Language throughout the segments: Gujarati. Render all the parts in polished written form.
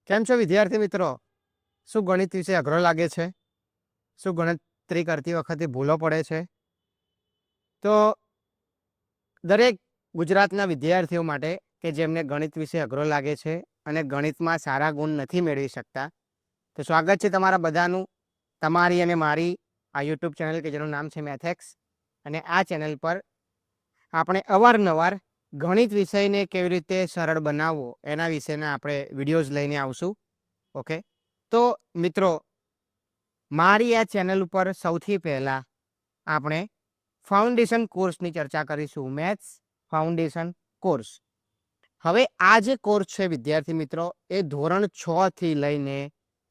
કેમ છો વિદ્યાર્થી મિત્રો? શું ગણિત વિશે અઘરો લાગે છે? શું ગણતરી કરતી વખતે ભૂલો પડે છે? તો દરેક ગુજરાતના વિદ્યાર્થીઓ માટે કે જેમને ગણિત વિશે અઘરો લાગે છે અને ગણિતમાં સારા ગુણ નથી મેળવી શકતા, તો સ્વાગત છે તમારા બધાનું તમારી અને મારી આ યુટ્યુબ ચેનલ કે જેનું નામ છે મેથેક્સ. અને આ ચેનલ પર આપણે અવારનવાર ગણિત વિષયને કેવી રીતે સરળ બનાવવો એના વિશેના આપણે વિડીયોઝ લઈને આવશું. ઓકે, તો મિત્રો, મારી આ ચેનલ ઉપર સૌથી પહેલાં આપણે ફાઉન્ડેશન કોર્સની ચર્ચા કરીશું. Maths foundation course. હવે આ જે કોર્સ છે વિદ્યાર્થી મિત્રો, એ ધોરણ 6 થી લઈને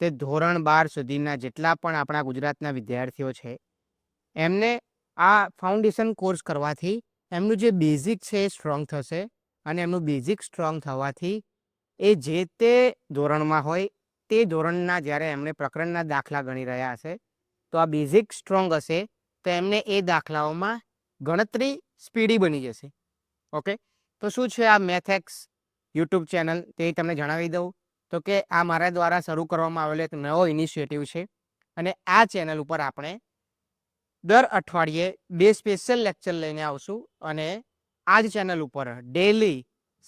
તે ધોરણ 12 સુધીના જેટલા પણ આપણા ગુજરાતના વિદ્યાર્થીઓ છે એમને આ ફાઉન્ડેશન કોર્સ કરવાથી એમનું જે બેઝિક છે એ સ્ટ્રોંગ થશે. અને એમનું બેઝિક સ્ટ્રોંગ થવાથી એ જે તે ધોરણમાં હોય તે ધોરણના જ્યારે એમને પ્રકરણના દાખલા ગણી રહ્યા હશે તો આ બેઝિક સ્ટ્રોંગ હશે, તો એમને એ દાખલાઓમાં ગણતરી સ્પીડી બની જશે. ઓકે, તો શું છે આ મેથેક્સ યુટ્યુબ ચેનલ તે તમને જણાવી દઉં તો કે આ મારા દ્વારા શરૂ કરવામાં આવેલો એક નવો ઇનિશિયેટિવ છે. અને આ ચેનલ ઉપર આપણે દર અઠવાડિયે 2 સ્પેશિયલ લેક્ચર લઈને આવશું. અને આ જ ચેનલ ઉપર ડેલી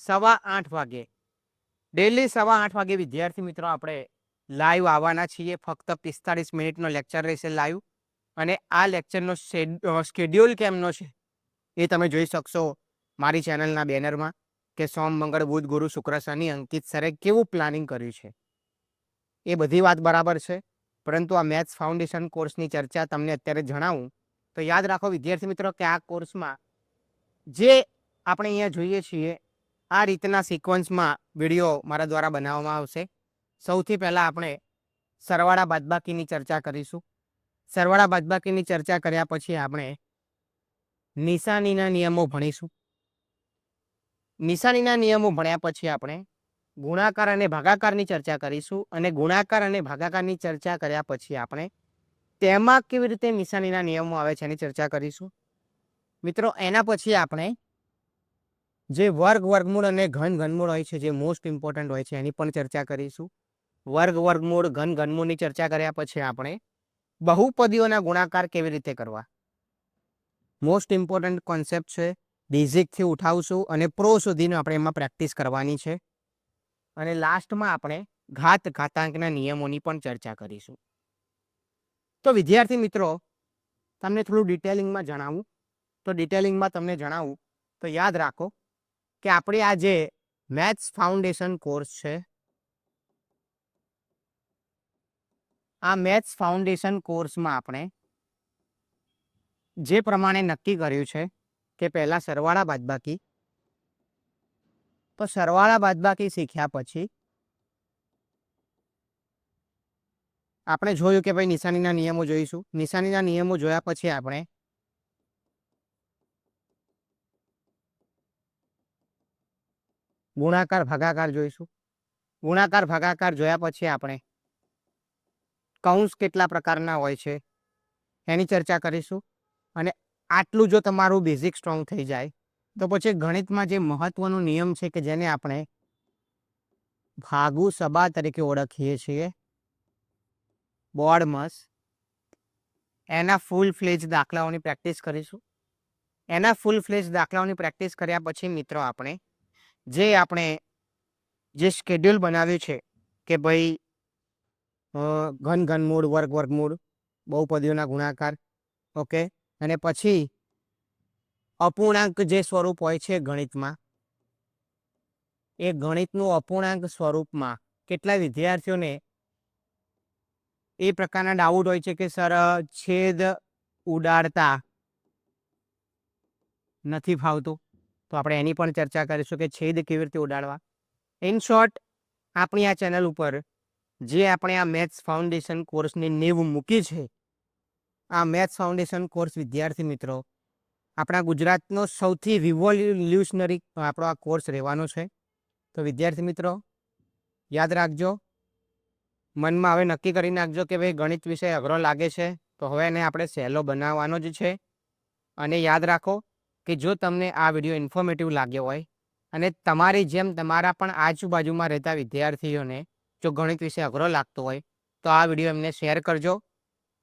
8:15 વાગે વિદ્યાર્થી મિત્રો આપણે લાઈવ આવવાના છીએ. ફક્ત 45 મિનિટનો લેક્ચર રહેશે લાઈવ. અને આ લેક્ચરનો શેડ્યુલ કેમનો છે એ તમે જોઈ શકશો મારી ચેનલના બેનરમાં કે સોમ, મંગળ, બુધ, ગુરુ, શુક્ર, શનિ અંકિત સરે કેવું પ્લાનિંગ કર્યું છે. એ બધી વાત બરાબર છે, પરંતુ આ મેથ્સ ફાઉન્ડેશન કોર્સની ચર્ચા તમને અત્યારે જણાવું તો યાદ રાખો વિદ્યાર્થી મિત્રો કે આ કોર્સમાં જે આપણે અહીંયા જોઈએ છીએ આ રીતના સિક્વન્સમાં વિડીયો મારા દ્વારા બનાવવામાં આવશે. સૌથી પહેલાં આપણે સરવાળા બાદબાકીની ચર્ચા કરીશું. સરવાળા બાદબાકીની ચર્ચા કર્યા પછી આપણે નિશાનીના નિયમો ભણીશું. નિશાનીના નિયમો ભણ્યા પછી આપણે ગુણાકાર અને ભાગાકારની ચર્ચા કરીશું. અને ગુણાકાર અને ભાગાકારની ચર્ચા કર્યા પછી આપણે તેમાં કેવી રીતે નિશાનીના નિયમો આવે છે એની ચર્ચા કરીશું. મિત્રો, એના પછી આપણે જે વર્ગ, વર્ગમૂળ અને ઘન, ઘનમૂળ હોય છે જે મોસ્ટ ઇમ્પોર્ટન્ટ હોય છે એની પણ ચર્ચા કરીશું. વર્ગ, વર્ગમૂળ, ઘન, ઘનમૂળની ચર્ચા કર્યા પછી આપણે બહુપદીઓના ગુણાકાર કેવી રીતે કરવા, મોસ્ટ ઇમ્પોર્ટન્ટ કોન્સેપ્ટ છે. બેઝિકથી ઉઠાવશું અને પ્રો સુધીનું આપણે એમાં પ્રેક્ટિસ કરવાની છે. અને લાસ્ટમાં આપણે ઘાત, ઘાતાંકના નિયમોની પણ ચર્ચા કરીશું. તો વિદ્યાર્થી મિત્રો, તમને થોડું ડિટેલિંગમાં જણાવું તો યાદ રાખો કે આપણે આ જે મેથ્સ ફાઉન્ડેશન કોર્સ છે, આ મેથ્સ ફાઉન્ડેશન કોર્સમાં આપણે જે પ્રમાણે નક્કી કર્યું છે કે પહેલાં સરવાળા બાદબાકી, તો સરવાળા બાદબાકી શીખ્યા પછી આપણે જોયું કે ભાઈ નિશાનીના નિયમો જોઈશું. નિશાનીના નિયમો જોયા પછી આપણે ગુણાકાર ભાગાકાર જોઈશું. ગુણાકાર ભાગાકાર જોયા પછી આપણે કૌંસ કેટલા પ્રકારના હોય છે એની ચર્ચા કરીશું. અને આટલું જો તમારું બેઝિક સ્ટ્રોંગ થઈ જાય તો પછી ગણિતમાં જે મહત્વનો નિયમ છે કે જેને આપણે ભાગુ સબા તરીકે ઓળખીએ છીએ, બોર્ડમસ, એના ફૂલ ફ્લેજ દાખલાઓની પ્રેક્ટિસ કરીશું. એના ફૂલ ફ્લેજ દાખલાઓની પ્રેક્ટિસ કર્યા પછી મિત્રો આપણે જે શેડ્યુલ બનાવ્યું છે કે ભાઈ ઘન, ઘનમૂળ, વર્ગ, વર્ગમૂળ, બહુપદીઓના ગુણાકાર, ઓકે, અને પછી અપૂર્ણાંક જે સ્વરૂપ હોય છે ગણિતમાં, એ ગણિતનું અપૂર્ણાંક સ્વરૂપમાં કેટલા વિદ્યાર્થીઓને એ પ્રકારના ડાઉટ હોય છે કે સર છેદ ઉડાડતા નથી ફાવતું, તો આપણે એની પણ ચર્ચા કરીશું કે છેદ કેવી રીતે ઉડાડવા. ઇન શોર્ટ, આપણી આ ચેનલ ઉપર જે આપણે આ મેથ્સ ફાઉન્ડેશન કોર્સની નીંવ મૂકી છે, આ મેથ્સ ફાઉન્ડેશન કોર્સ વિદ્યાર્થી મિત્રો આપણા ગુજરાતનો સૌથી રિવોલ્યુશનરી આપણો આ કોર્સ રહેવાનો છે. તો વિદ્યાર્થી મિત્રો યાદ રાખજો, મનમાં હવે નક્કી કરી નાખજો કે ભાઈ ગણિત વિષય અઘરો લાગે છે તો હવે એને આપણે સહેલો બનાવવાનો જ છે. અને યાદ રાખો કે જો તમને આ વિડીયો ઇન્ફોર્મેટિવ લાગ્યો હોય અને તમારી જેમ તમારા પણ આજુબાજુમાં રહેતા વિદ્યાર્થીઓને જો ગણિત વિષય અઘરો લાગતો હોય તો આ વિડીયો એમને શેર કરજો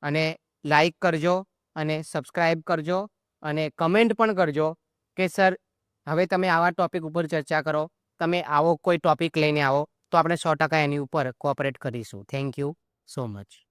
અને લાઈક કરજો અને સબસ્ક્રાઈબ કરજો અને કમેન્ટ પણ કરજો કે સર હવે તમે આવા ટોપિક ઉપર ચર્ચા કરો, તમે આવો કોઈ ટોપિક લઈને આવો તો આપણે 100% એની ઉપર કોઓપરેટ કરીશું. Thank you so much.